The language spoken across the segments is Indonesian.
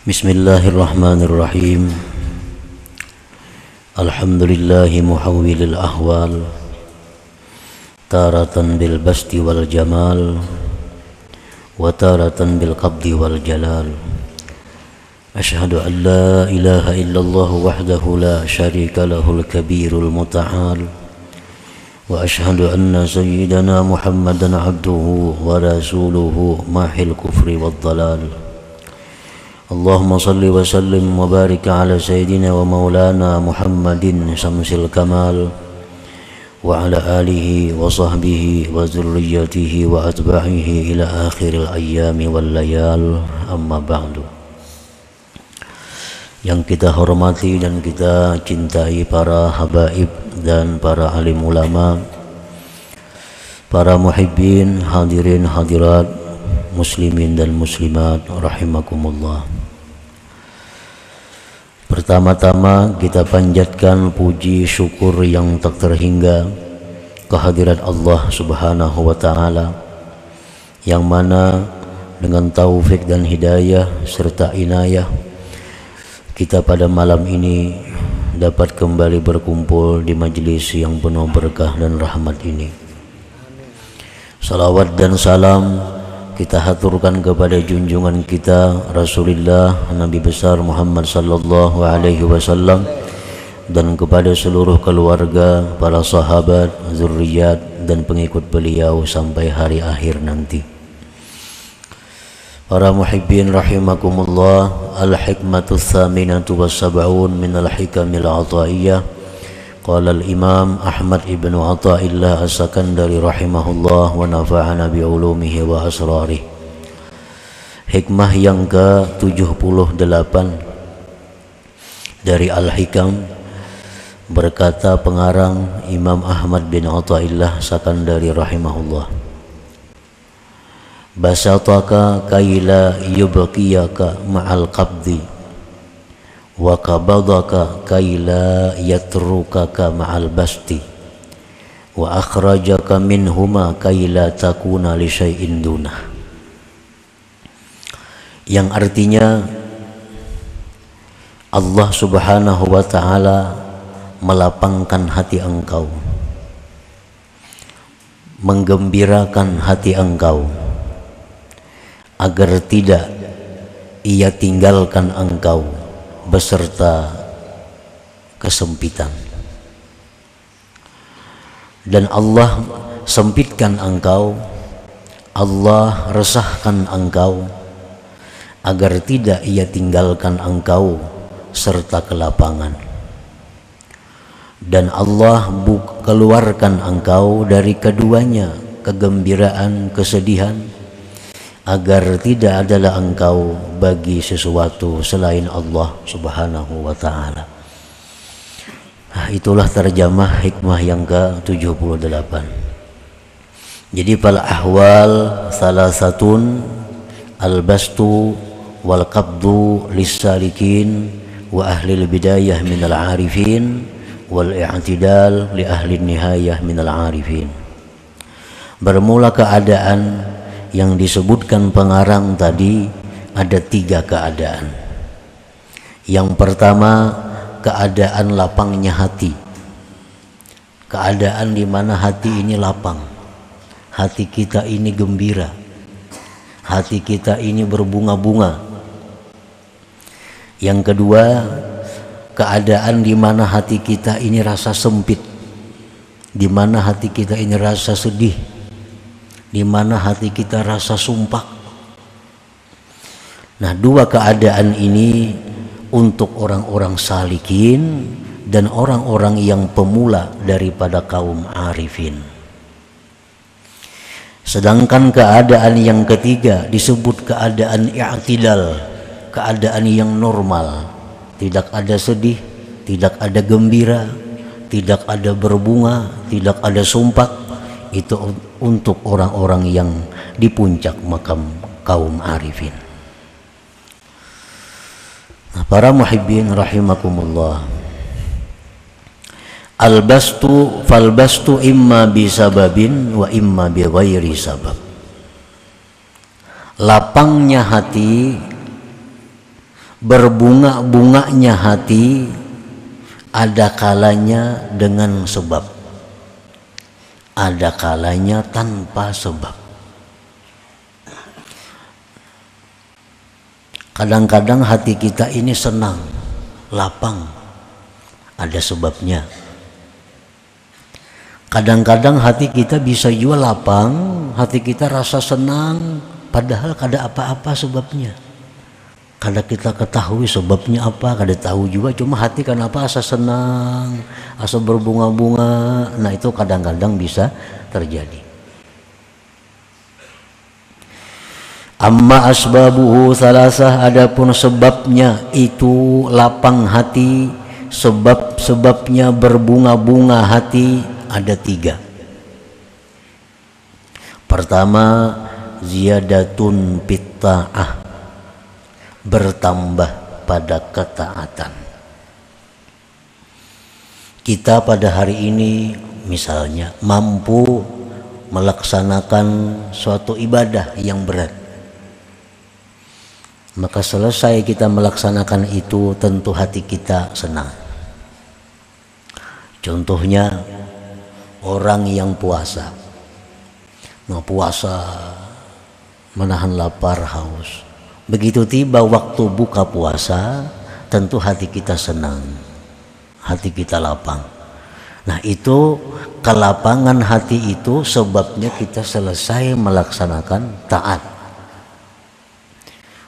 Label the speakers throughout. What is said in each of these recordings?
Speaker 1: Bismillahirrahmanirrahim. Alhamdulillahi muhawwilil ahwal, taratan bil basti wal jamal, wa taratan bil qabdi wal jalal. Ashhadu an la ilaha illallah wahdahu la syarika lahul kabirul muta'al, wa ashhadu anna sayyidana Muhammadan abduhu wa rasuluhu mahil kufri wad dalal. Allahumma salli wa sallim wa barik ala sayyidina wa maulana Muhammadin samsil kamal wa ala alihi wa sahbihi wa zurriyatihi wa atba'ihi ila akhiril ayyami wal layal, amma ba'du. Yang kita hormati dan kita cintai para habaib dan para alim ulama, para muhibbin, hadirin hadirat, muslimin dan muslimat rahimakumullah. Pertama-tama kita panjatkan puji syukur yang tak terhingga kehadirat Allah Subhanahu wa taala, yang mana dengan taufik dan hidayah serta inayah kita pada malam ini dapat kembali berkumpul di majlis yang penuh berkah dan rahmat ini. Salawat dan salam kita haturkan kepada junjungan kita Rasulullah Nabi besar Muhammad sallallahu alaihi wasallam dan kepada seluruh keluarga, para sahabat, zuriat dan pengikut beliau sampai hari akhir nanti. Para muhibbin rahimakumullah, al-hikmatu tsaminatu was-sab'un min al-hikamil ataiyah. Qala al-Imam Ahmad ibn Athaillah as-Sakandari rahimahullah wa nafa'ana bi ulumihi wa asrarih. Hikmah yang ke-78 dari Al-Hikam, berkata pengarang Imam Ahmad bin Athaillah Sakandari rahimahullah, basataka kaila yubqiyaka ma'al qabdi wa qabadaka kaila yatrukaka ma'al basti wa akhrajaka minhuma kaila takuna li syai'in dunah. Yang artinya Allah Subhanahu wa ta'ala melapangkan hati engkau, menggembirakan hati engkau agar tidak ia tinggalkan engkau beserta kesempitan, dan Allah sempitkan engkau, Allah resahkan engkau agar tidak ia tinggalkan engkau serta kelapangan, dan Allah keluarkan engkau dari keduanya, kegembiraan, kesedihan, agar tidak adalah engkau bagi sesuatu selain Allah Subhanahu wa ta'ala. Itulah terjemah hikmah yang ke-78. Jadi fal ahwal salasatun al-bastu wal qabdu lis-salikin wa ahlil bidayah minal arifin wal i'tidal li ahli nihayah minal arifin. Bermula keadaan yang disebutkan pengarang tadi ada 3 keadaan. Yang pertama, keadaan lapangnya hati, keadaan di mana hati ini lapang, hati kita ini gembira, hati kita ini berbunga-bunga. Yang kedua, keadaan di mana hati kita ini rasa sempit, di mana hati kita ini rasa sedih, di mana hati kita rasa sumpah. Nah, 2 keadaan ini untuk orang-orang salikin dan orang-orang yang pemula daripada kaum arifin. Sedangkan keadaan yang ketiga disebut keadaan i'tidal, keadaan yang normal, tidak ada sedih, tidak ada gembira, tidak ada berbunga, tidak ada sumpah. Itu untuk orang-orang yang di puncak makam kaum arifin. Nah, para muhibbin rahimakumullah, al-bastu fal-bastu imma bisababin wa imma bi ghairi sabab. Lapangnya hati Berbunga-bunganya hati ada kalanya dengan sebab, ada kalanya tanpa sebab. Kadang-kadang hati kita ini senang, lapang, ada sebabnya. Kadang-kadang hati kita bisa juga lapang, hati kita rasa senang, padahal kada apa-apa sebabnya. Kada kita ketahui sebabnya apa, kada tahu juga, cuma hati kenapa asa senang, asa berbunga-bunga. Nah itu kadang-kadang bisa terjadi. Amma asbabuhu salasah, adapun sebabnya itu lapang hati, sebab-sebabnya berbunga-bunga hati ada 3. Pertama, ziyadatun bitta'ah, bertambah pada ketaatan. Kita pada hari ini misalnya mampu melaksanakan suatu ibadah yang berat, maka selesai kita melaksanakan itu tentu hati kita senang. Contohnya orang yang puasa, puasa menahan lapar haus. Begitu tiba waktu buka puasa, tentu hati kita senang, hati kita lapang. Nah itu kelapangan hati itu sebabnya kita selesai melaksanakan taat.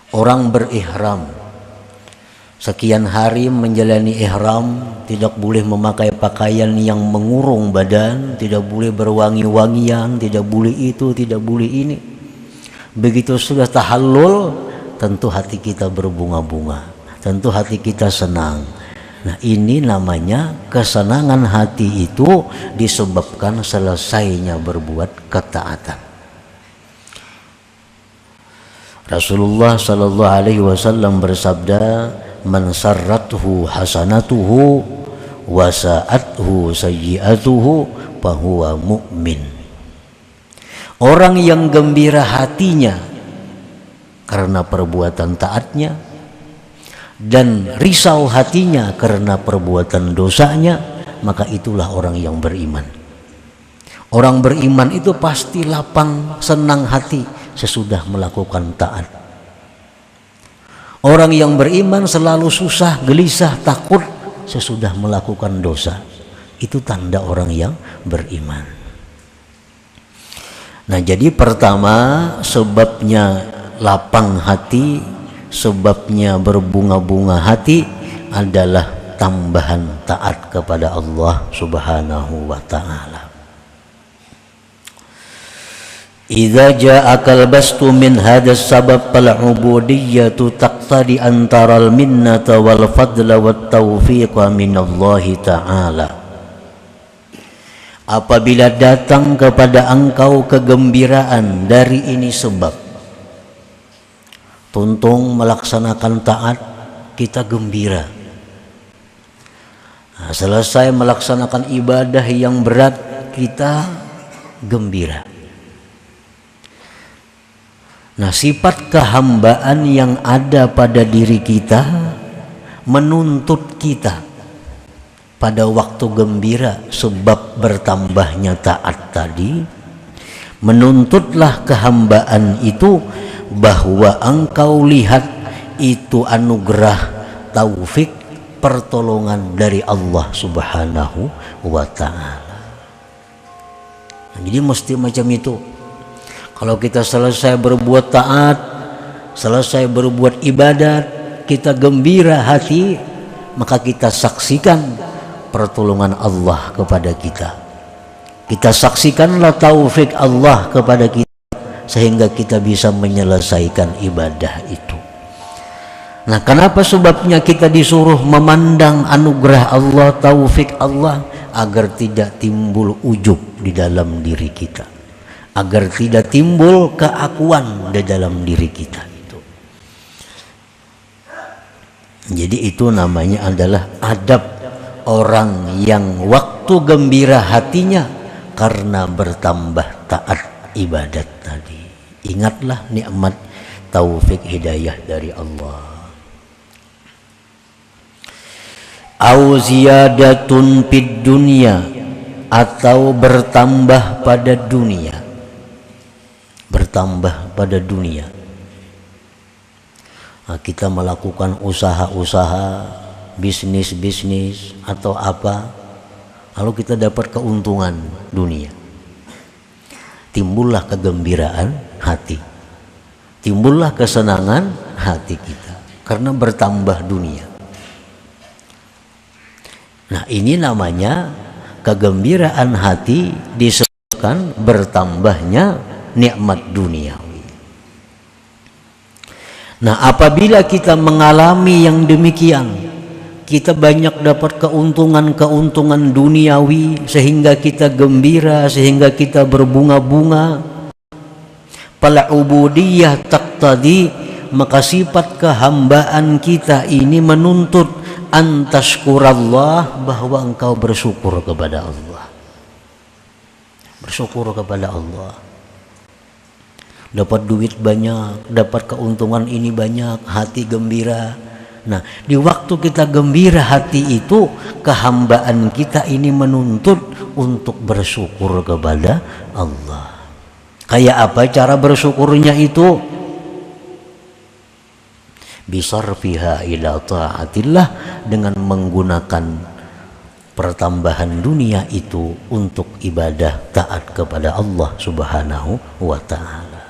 Speaker 1: Orang berihram, sekian hari menjalani ihram, tidak boleh memakai pakaian yang mengurung badan, tidak boleh berwangi-wangian, tidak boleh itu, tidak boleh ini. Begitu sudah tahallul, tentu hati kita berbunga-bunga, tentu hati kita senang. Nah ini namanya kesenangan hati itu disebabkan selesainya berbuat ketaatan. Rasulullah sallallahu alaihi wasallam bersabda, man sarrathu hasanatuhu wa sa'athu sayyi'atuhu fahuwa mu'min. Orang yang gembira hatinya karena perbuatan taatnya dan risau hatinya karena perbuatan dosanya, maka itulah orang yang beriman. Orang beriman itu pasti lapang, senang hati sesudah melakukan taat. Orang yang beriman selalu susah, gelisah, takut sesudah melakukan dosa. Itu tanda orang yang beriman. Nah jadi pertama sebabnya lapang hati, sebabnya berbunga-bunga hati adalah tambahan taat kepada Allah Subhanahu wa ta'ala. Idza ja'akal bastu min hadas sabab fal ubudiyyatu taqtadi antaral minnata wal fadla wat taufiqa min Allah ta'ala. Apabila datang kepada engkau kegembiraan dari ini sebab, tuntung melaksanakan taat, kita gembira. Nah, selesai melaksanakan ibadah yang berat, kita gembira. Nah, sifat kehambaan yang ada pada diri kita menuntut kita pada waktu gembira sebab bertambahnya taat tadi, menuntutlah kehambaan itu bahwa engkau lihat itu anugerah, taufik, pertolongan dari Allah Subhanahu wa ta'ala. Jadi mesti macam itu. Kalau kita selesai berbuat taat, selesai berbuat ibadat, kita gembira hati, maka kita saksikan pertolongan Allah kepada kita. Kita saksikanlah taufik Allah kepada kita sehingga kita bisa menyelesaikan ibadah itu. Nah, kenapa sebabnya kita disuruh memandang anugerah Allah, taufik Allah, agar tidak timbul ujub di dalam diri kita, agar tidak timbul keakuan di dalam diri kita itu. Jadi itu namanya adalah adab orang yang waktu gembira hatinya karena bertambah taat ibadat tadi. Ingatlah nikmat taufik hidayah dari Allah. au ziyadatun fid dunya, atau bertambah pada dunia, bertambah pada dunia. Nah, kita melakukan usaha-usaha, bisnis-bisnis atau apa, lalu kita dapat keuntungan dunia, timbullah kegembiraan hati, timbullah kesenangan hati kita karena bertambah dunia. Nah, ini namanya kegembiraan hati disebabkan bertambahnya nikmat duniawi. Nah, apabila kita mengalami yang demikian, kita banyak dapat keuntungan-keuntungan duniawi sehingga kita gembira, sehingga kita berbunga-bunga, fal ubudiyah taqtadi, maka sifat kehambaan kita ini menuntut antashkurallah, bahwa engkau bersyukur kepada Allah, bersyukur kepada Allah. Dapat duit banyak, dapat keuntungan ini banyak, hati gembira. Nah, di waktu kita gembira hati itu, kehambaan kita ini menuntut untuk bersyukur kepada Allah. Kayak apa cara bersyukurnya itu? Bisarfiha ila ta'atillah, dengan menggunakan pertambahan dunia itu untuk ibadah taat kepada Allah Subhanahu wa ta'ala.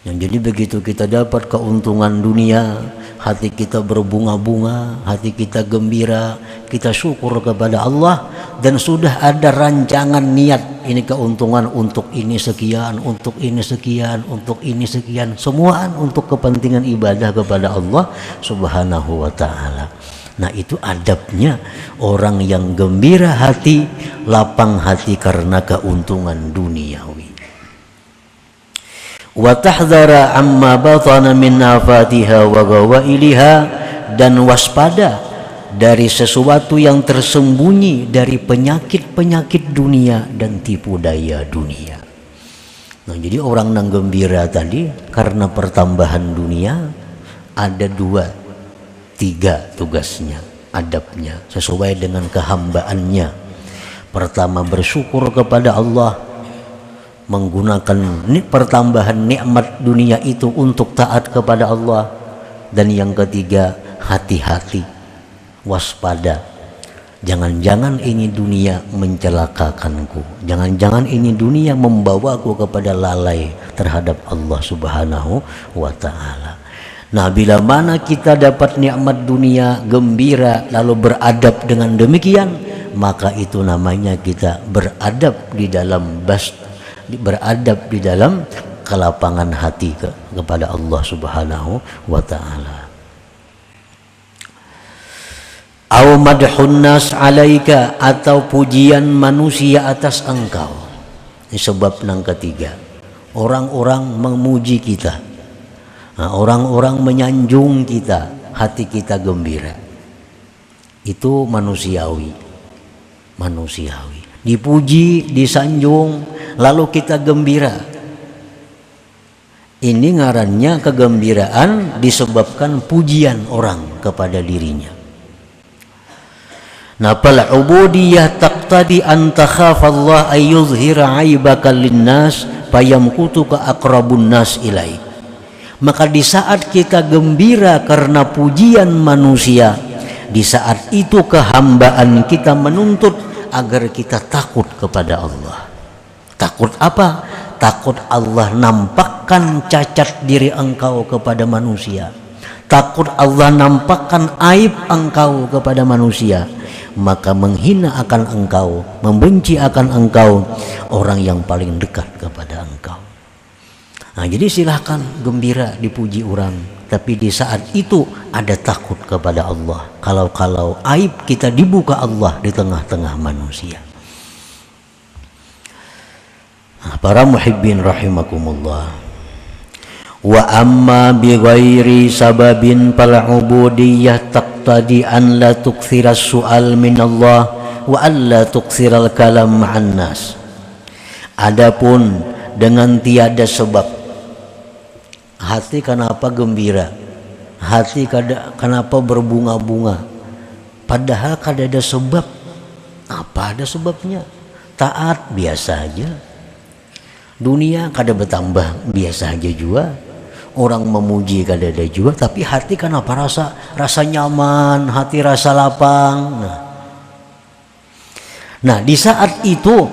Speaker 1: Yang jadi begitu kita dapat keuntungan dunia, hati kita berbunga-bunga, hati kita gembira, kita syukur kepada Allah, dan sudah ada rancangan niat, ini keuntungan untuk ini sekian, untuk ini sekian, untuk ini sekian, semuaan untuk kepentingan ibadah kepada Allah Subhanahu wa ta'ala. Nah, itu adabnya orang yang gembira hati, lapang hati karena keuntungan duniawi. Wa tahdhara amma batana min afatiha wa gawailiha, dan waspada dari sesuatu yang tersembunyi dari penyakit-penyakit dunia dan tipu daya dunia. Nah, jadi orang yang gembira tadi karena pertambahan dunia ada 2-3 tugasnya, adabnya sesuai dengan kehambaannya. Pertama, bersyukur kepada Allah, menggunakan pertambahan nikmat dunia itu untuk taat kepada Allah. Dan yang ketiga, hati-hati, waspada, jangan-jangan ini dunia mencelakakanku, jangan-jangan ini dunia membawaku kepada lalai terhadap Allah Subhanahu wa ta'ala. Nah, bila mana kita dapat nikmat dunia, gembira, lalu beradab dengan demikian, maka itu namanya kita beradab di dalam beradab di dalam kelapangan hati kepada Allah Subhanahu wa ta'ala. Au madhun nas alaika, atau pujian manusia atas engkau. Ini sebab yang ketiga, orang-orang memuji kita, nah, orang-orang menyanjung kita, hati kita gembira. Itu manusiawi, dipuji, disanjung, lalu kita gembira. Ini ngarannya kegembiraan disebabkan pujian orang kepada dirinya. Nah, fal ubudiyah taqtadi an takhafallaha ay yuzhira aibaka linnas fayamkutuka aqrabun nas ilaik. Maka di saat kita gembira karena pujian manusia, di saat itu kehambaan kita menuntut agar kita takut kepada Allah. Takut apa? Takut Allah nampakkan cacat diri engkau kepada manusia. Takut Allah nampakkan aib engkau kepada manusia. Maka menghina akan engkau, membenci akan engkau orang yang paling dekat kepada engkau. Nah, jadi silahkan gembira dipuji orang, tapi di saat itu ada takut kepada Allah. Kalau aib kita dibuka Allah di tengah-tengah manusia. Nah, para muhibbin rahimakumullah. Wa amma bi ghairi sababin fal ubudiyyah taqtadi an la tukthiras su'al min Allah wa an la tukthiral kalam ma'an nas. Adapun dengan tiada sebab, hati kenapa gembira, hati kenapa berbunga-bunga, Padahal kada ada sebab. Apa ada sebabnya? Taat biasa aja. Dunia kada bertambah biasa aja juga. Orang memuji kada ada juga, tapi hati kenapa rasa nyaman, hati rasa lapang. Nah, di saat itu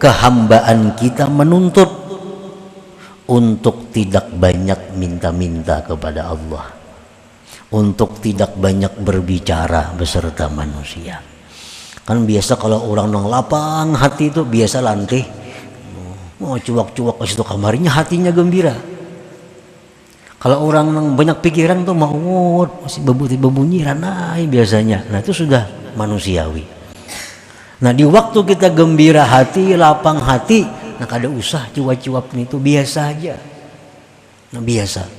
Speaker 1: kehambaan kita menuntut untuk tidak banyak minta-minta kepada Allah, untuk tidak banyak berbicara beserta manusia. Kan biasa kalau orang nang lapang hati itu biasa lantih, mau cuak-cuak ke situ kamarnya hatinya gembira. Kalau orang yang banyak pikiran tuh mau masih berbunyi ranai biasanya. Nah itu sudah manusiawi. Nah di waktu kita gembira hati, lapang hati, nah kada usah cuap-cuap itu biasa aja. Nah biasa.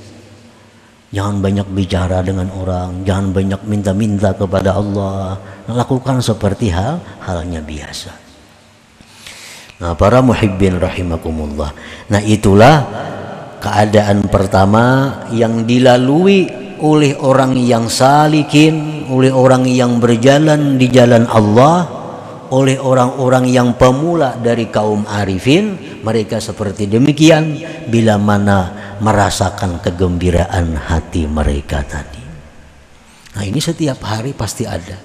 Speaker 1: Jangan banyak bicara dengan orang, jangan banyak minta-minta kepada Allah. Nah, lakukan seperti halnya biasa. Nah para muhibbin rahimakumullah. Nah itulah keadaan pertama yang dilalui oleh orang yang salikin, oleh orang yang berjalan di jalan Allah, oleh orang-orang yang pemula dari kaum arifin. Mereka seperti demikian bila mana merasakan kegembiraan hati mereka tadi. Nah ini setiap hari pasti ada.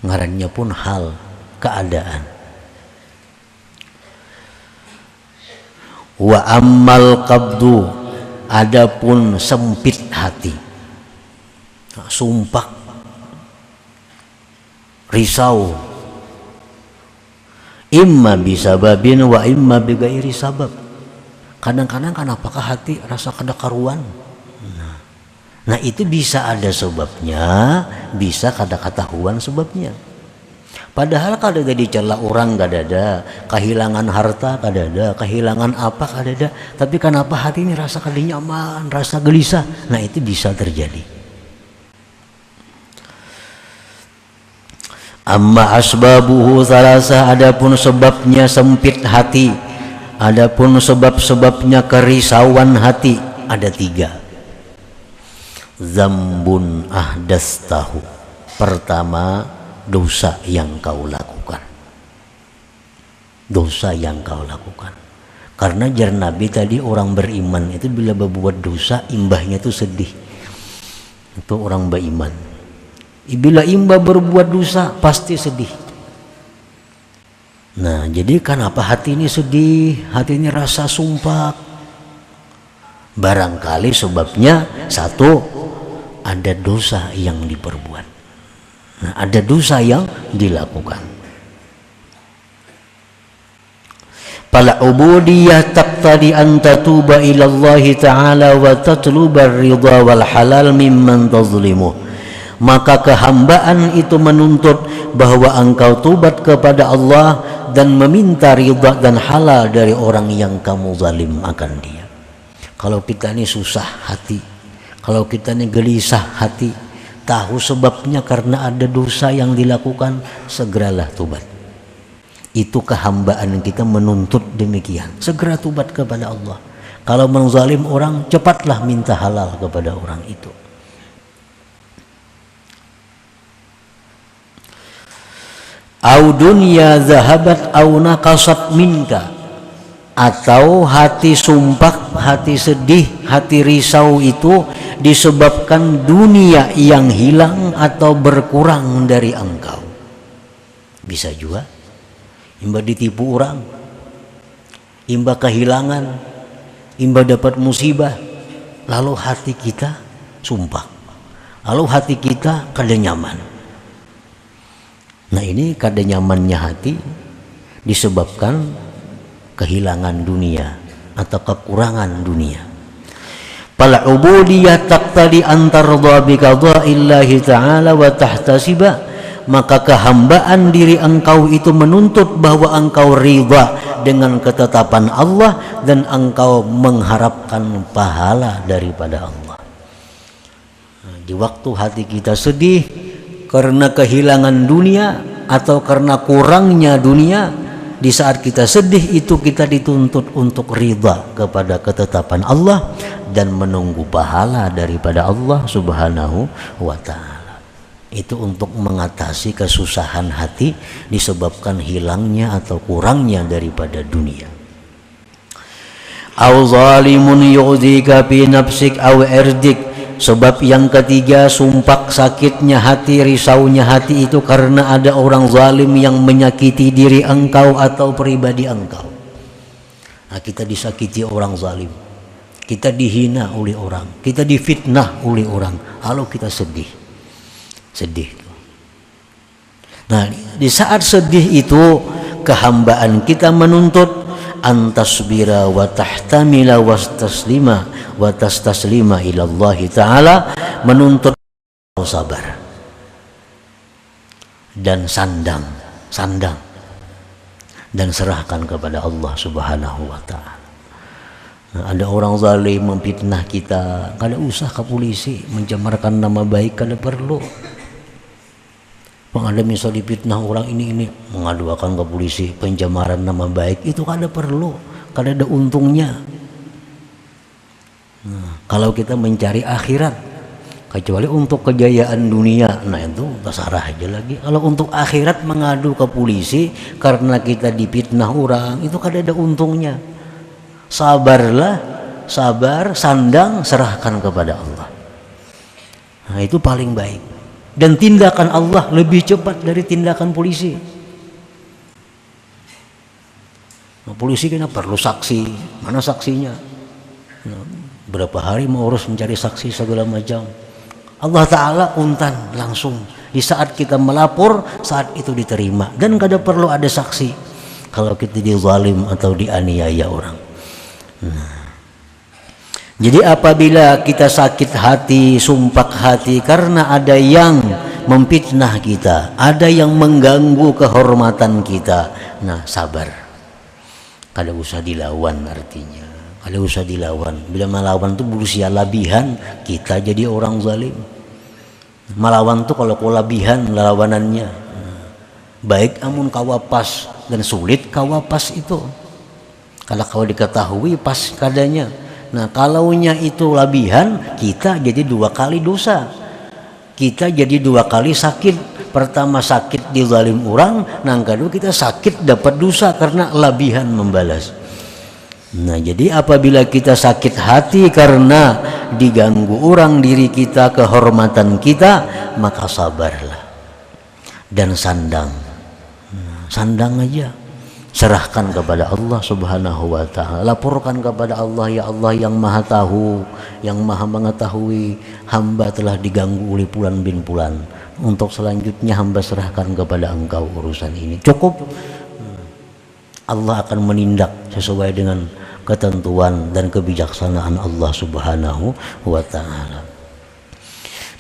Speaker 1: Ngarannya pun hal, keadaan. Wa ammal qabdu, adapun sempit hati, sumpah, risau, imma bisababin wa imma bighairi sabab. Kadang-kadang kan apakah hati rasa kada karuan. Nah itu bisa ada sebabnya, bisa kada ketahuan sebabnya. Padahal kada ada dicela orang, kada ada kehilangan harta, kada ada kehilangan apa, kada ada. Tapi kenapa hati ini rasa kada nyaman, rasa gelisah? Nah itu bisa terjadi. Amma asbabuhu thalatha, adapun sebabnya sempit hati, adapun sebab-sebabnya kerisauan hati ada 3. Zambun ahdastahu, pertama dosa yang kau lakukan. Dosa yang kau lakukan. Karena jar Nabi tadi orang beriman itu bila berbuat dosa imbahnya itu sedih. Itu orang beriman. Bila imbah berbuat dosa pasti sedih. Nah jadi kenapa hati ini sedih, hati ini rasa sumpah? Barangkali sebabnya satu, ada dosa yang diperbuat. Nah, ada dosa yang dilakukan. Fal ubudiyah taqtadi an tatuba ila Allah Ta'ala wa tatluba ar-ridha wal halal mimman tazlimu. Maka kehambaan itu menuntut bahwa engkau tubat kepada Allah dan meminta ridha dan halal dari orang yang kamu zalim akan dia. Kalau kita ini susah hati, kalau kita ini gelisah hati, tahu sebabnya karena ada dosa yang dilakukan, segeralah tubat. Itu kehambaan kita menuntut demikian. Segera tubat kepada Allah. Kalau menzalim orang, cepatlah minta halal kepada orang itu. Au dunya zahabat au naqasat minka, atau hati sumpah, hati sedih, hati risau itu disebabkan dunia yang hilang atau berkurang dari engkau. Bisa juga imba ditipu orang, imba kehilangan, imba dapat musibah, lalu hati kita sumpah, lalu hati kita kada nyaman. Nah ini kada nyamannya hati disebabkan kehilangan dunia atau kekurangan dunia. Fal ubudiyah taqtadi an tardha bi qada'illahi ta'ala wa tahtasiba, maka kehambaan diri engkau itu menuntut bahwa engkau ridha dengan ketetapan Allah dan engkau mengharapkan pahala daripada Allah. Nah, di waktu hati kita sedih karena kehilangan dunia atau karena kurangnya dunia, di saat kita sedih itu kita dituntut untuk ridha kepada ketetapan Allah dan menunggu pahala daripada Allah Subhanahu wa ta'ala. Itu untuk mengatasi kesusahan hati disebabkan hilangnya atau kurangnya daripada dunia. Au zalimun yu'dzika fi nafsik aw irdik. Sebab yang ketiga, sumpah sakitnya hati, risaunya hati itu karena ada orang zalim yang menyakiti diri engkau atau pribadi engkau. Nah, kita disakiti orang zalim, kita dihina oleh orang, kita difitnah oleh orang, lalu kita sedih. Nah, di saat sedih itu kehambaan kita menuntut antasbira wa tahtamila wa tastaslima ila Allah Ta'ala, menuntut sabar dan sandang dan serahkan kepada Allah Subhanahu wa Ta'ala. Nah, ada orang zalim memfitnah kita, kada usah ke polisi mencemarkan nama baik, kada perlu. Ada misal dipitnah orang ini mengadukan ke polisi pencemaran nama baik, itu kada perlu, kada ada untungnya. Nah, kalau kita mencari akhirat, kecuali untuk kejayaan dunia, nah itu terserah aja lagi. Kalau untuk akhirat mengadu ke polisi karena kita dipitnah orang, itu kada ada untungnya. Sabarlah, sandang, serahkan kepada Allah. Nah, itu paling baik. Dan tindakan Allah lebih cepat dari tindakan polisi. Nah, polisi kan perlu saksi, mana saksinya? Nah, berapa hari mau urus mencari saksi segala macam. Allah Ta'ala untan langsung di saat kita melapor, saat itu diterima dan kada perlu ada saksi kalau kita dizalim atau dianiaya orang. Nah, jadi apabila kita sakit hati, sumpah hati karena ada yang memfitnah kita, ada yang mengganggu kehormatan kita, nah sabar. Kada usah dilawan artinya. Kada usah dilawan. Bila melawan itu berusia labihan, kita jadi orang zalim. Melawan itu kalau kelabihan lawanannya. Baik amun kawapas dan sulit kawapas itu. Kalau kau diketahui pas kadanya. Nah, kalaunya itu labihan, kita jadi 2 kali dosa. Kita jadi 2 kali sakit. Pertama sakit di zalim orang, yang kedua kita sakit dapat dosa karena labihan membalas. Nah, jadi apabila kita sakit hati karena diganggu orang diri kita, kehormatan kita, maka sabarlah dan sandang. Sandang aja. Serahkan kepada Allah Subhanahu wa Ta'ala, laporkan kepada Allah, ya Allah yang maha tahu, yang maha mengetahui, hamba telah diganggu oleh Fulan bin Fulan, untuk selanjutnya hamba serahkan kepada engkau urusan ini. Cukup, Allah akan menindak sesuai dengan ketentuan dan kebijaksanaan Allah Subhanahu wa Ta'ala.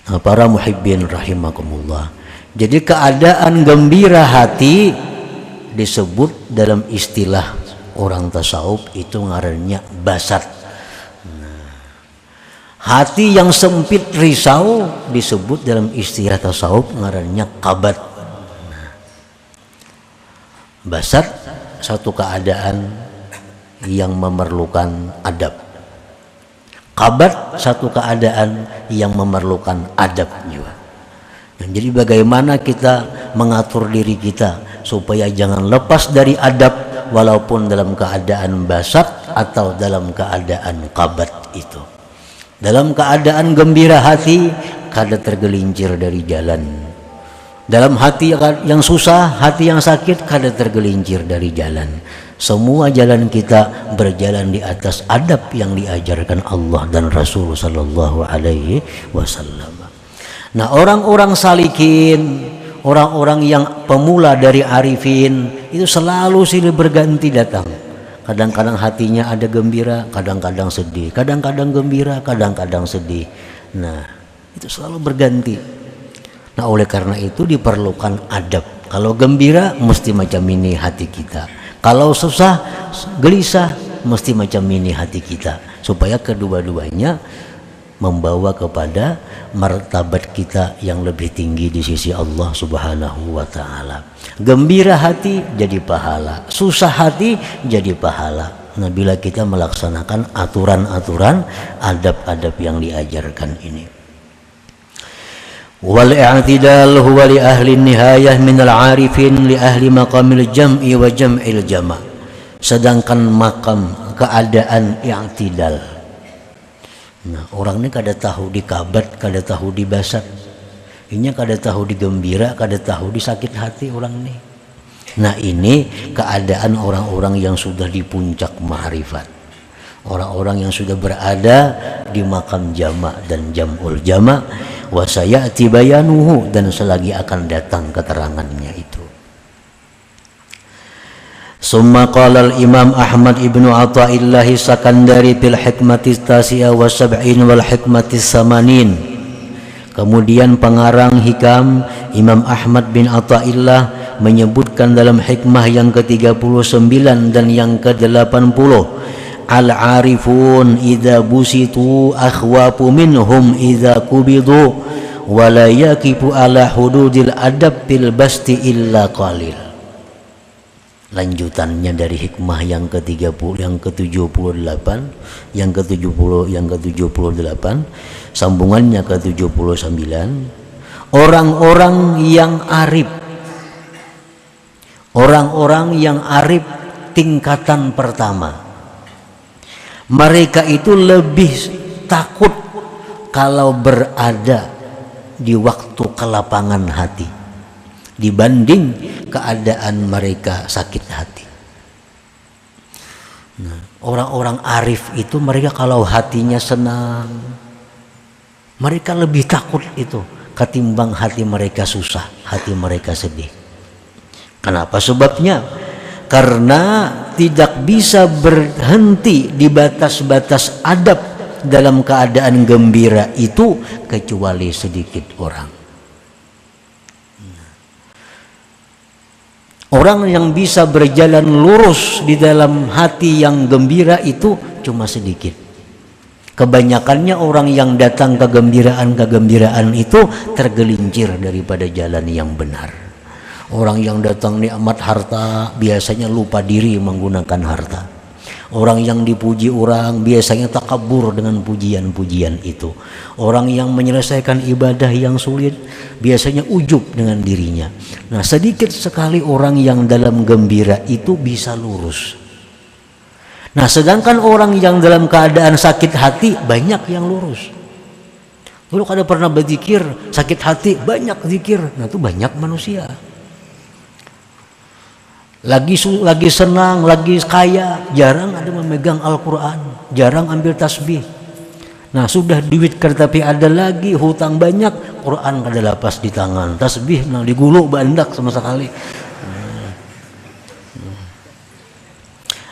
Speaker 1: Nah, para muhibbin rahimakumullah, jadi keadaan gembira hati disebut dalam istilah orang tasawuf itu ngarannya basat. Nah, hati yang sempit risau disebut dalam istilah tasawuf ngarannya kabat. Nah, basat satu keadaan yang memerlukan adab. Kabat satu keadaan yang memerlukan adab juga. Nah, jadi bagaimana kita mengatur diri kita supaya jangan lepas dari adab walaupun dalam keadaan basat atau dalam keadaan kabat itu. Dalam keadaan gembira hati, kada tergelincir dari jalan. Dalam hati yang susah, hati yang sakit, kada tergelincir dari jalan. Semua jalan kita berjalan di atas adab yang diajarkan Allah dan Rasul sallallahu alaihi wasallam. Nah, orang-orang salikin, orang-orang yang pemula dari arifin itu selalu silih berganti datang. Kadang-kadang hatinya ada gembira, kadang-kadang sedih, kadang-kadang gembira, kadang-kadang sedih. Nah, itu selalu berganti. Nah, oleh karena itu diperlukan adab. Kalau gembira mesti macam ini hati kita. Kalau susah, gelisah mesti macam ini hati kita. Supaya kedua-duanya membawa kepada martabat kita yang lebih tinggi di sisi Allah Subhanahu wa Ta'ala. Gembira hati jadi pahala, susah hati jadi pahala. Nah, bila kita melaksanakan aturan-aturan, adab-adab yang diajarkan ini. Wal i'tidal huwa li ahli nihayah minal arifin li ahli maqamil jam'i wa jam'il jama'. Sedangkan makam keadaan i'tidal, nah orang ini kada tahu di kabat, kada tahu di basat, ini kada tahu di gembira, kada tahu di sakit hati orang ini. Nah ini keadaan orang-orang yang sudah di puncak ma'rifat, orang-orang yang sudah berada di makam jama' dan jam'ul jama'. Wa sayati bayanuhu, dan selagi akan datang keterangannya itu. Summa qala al-Imam Ahmad ibnu Athaillah Sakandari fil hikmati tasi'a wa sab'in wal hikmati samanin. Kemudian pengarang hikam Imam Ahmad bin Athaillah menyebutkan dalam hikmah yang ke-39 dan yang ke-80, al-arifun idza busitu akhwafu minhum idza kubidu wa la yaqifu ala hududil adab bil basti illa qalil. Lanjutannya dari hikmah yang ke-30, yang ke-78, yang ke-70, yang ke-78, sambungannya ke-79, orang-orang yang arif, orang-orang yang arif tingkatan pertama, mereka itu lebih takut kalau berada di waktu kelapangan hati dibanding keadaan mereka sakit hati. Nah, orang-orang arif itu mereka kalau hatinya senang, mereka lebih takut itu ketimbang hati mereka susah, hati mereka sedih. Kenapa sebabnya? Karena tidak bisa berhenti di batas-batas adab dalam keadaan gembira itu kecuali sedikit orang. Orang yang bisa berjalan lurus di dalam hati yang gembira itu cuma sedikit. Kebanyakannya orang yang datang kegembiraan itu tergelincir daripada jalan yang benar. Orang yang datang nikmat harta biasanya lupa diri menggunakan harta. Orang yang dipuji orang biasanya takabur dengan pujian-pujian itu. Orang yang menyelesaikan ibadah yang sulit biasanya ujub dengan dirinya. Nah, sedikit sekali orang yang dalam gembira itu bisa lurus. Nah, sedangkan orang yang dalam keadaan sakit hati banyak yang lurus. Dulu kada pernah berzikir, sakit hati banyak zikir. Nah, itu banyak manusia. Lagi senang, lagi kaya, jarang ada memegang Al-Quran, jarang ambil tasbih. Nah, sudah duit tapi ada lagi, hutang banyak, Quran kada lapas di tangan, tasbih nah digulung bandak sama sekali.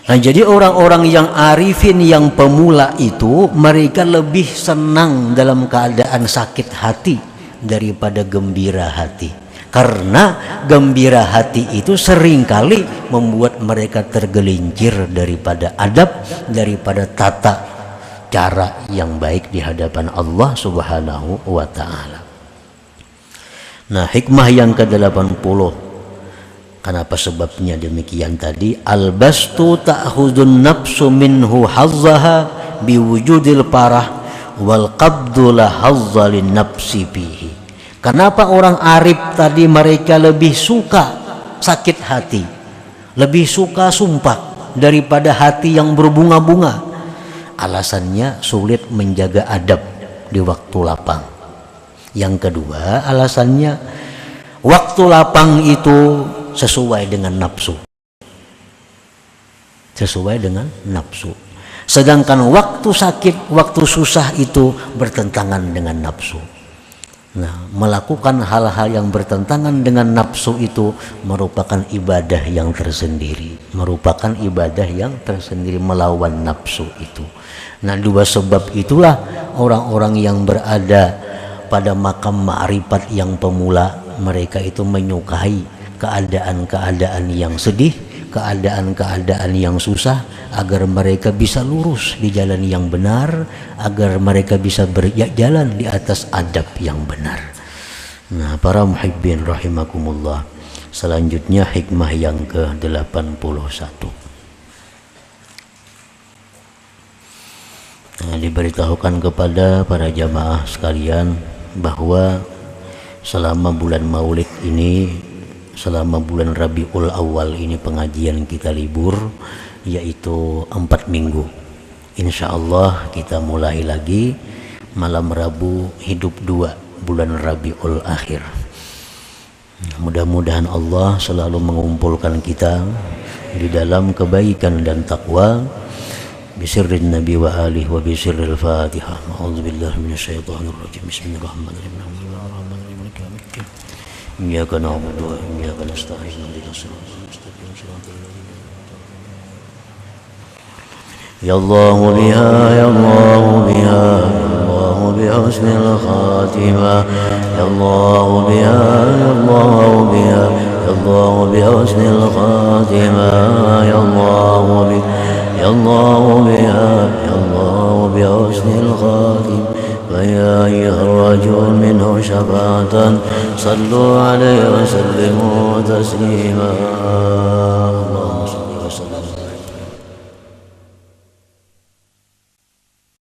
Speaker 1: Nah, jadi orang-orang yang arifin, yang pemula itu mereka lebih senang dalam keadaan sakit hati daripada gembira hati. Karena gembira hati itu seringkali membuat mereka tergelincir daripada adab, daripada tata cara yang baik di hadapan Allah Subhanahu wa ta'ala. Nah, hikmah yang ke-80, kenapa sebabnya demikian tadi? Al-bastu ta'khudun nafsu minhu hazzaha biwujudil parah wal qabdu la hazza lin nafsi bihi. Kenapa orang arif tadi mereka lebih suka sakit hati, lebih suka sumpah daripada hati yang berbunga-bunga? Alasannya sulit menjaga adab di waktu lapang. Yang kedua, alasannya waktu lapang itu sesuai dengan nafsu. Sesuai dengan nafsu. Sedangkan waktu sakit, waktu susah itu bertentangan dengan nafsu. Nah, melakukan hal-hal yang bertentangan dengan nafsu itu merupakan ibadah yang tersendiri, merupakan ibadah yang tersendiri melawan nafsu itu. Nah, dua sebab itulah orang-orang yang berada pada makam ma'rifat yang pemula, mereka itu menyukai keadaan-keadaan yang sedih, keadaan-keadaan yang susah, agar mereka bisa lurus di jalan yang benar, agar mereka bisa berjalan di atas adab yang benar. Nah, para muhibbin rahimakumullah, selanjutnya hikmah yang ke-81. Nah, diberitahukan kepada para jamaah sekalian bahwa selama bulan Maulid ini, selama bulan Rabiul Awal ini pengajian kita libur, yaitu 4 minggu. Insya Allah kita mulai lagi malam Rabu hidup 2 bulan Rabiul Akhir. Mudah-mudahan Allah selalu mengumpulkan kita di dalam kebaikan dan takwa. Bisirrin Nabi wa alihi wa bisirril Fatihah. A'udzubillahi minasyaitonir rajim. Bismillahirrahmanirrahim. Iyyaka na'budu wa iyyaka nasta'in. Ihdinas siratal mustaqim. Ya Allah biha, ya Allah biha, ya Allah biha husnul khatimah. Ya Allah biha, ya Allah biha, ya Allah biha husnul khatimah. Ya Allah biha, ya Allah biha, ya Allah biha husnul khatimah. فيا أيها الرجل منه شفاعة صلوا عليه وسلموا تسليما.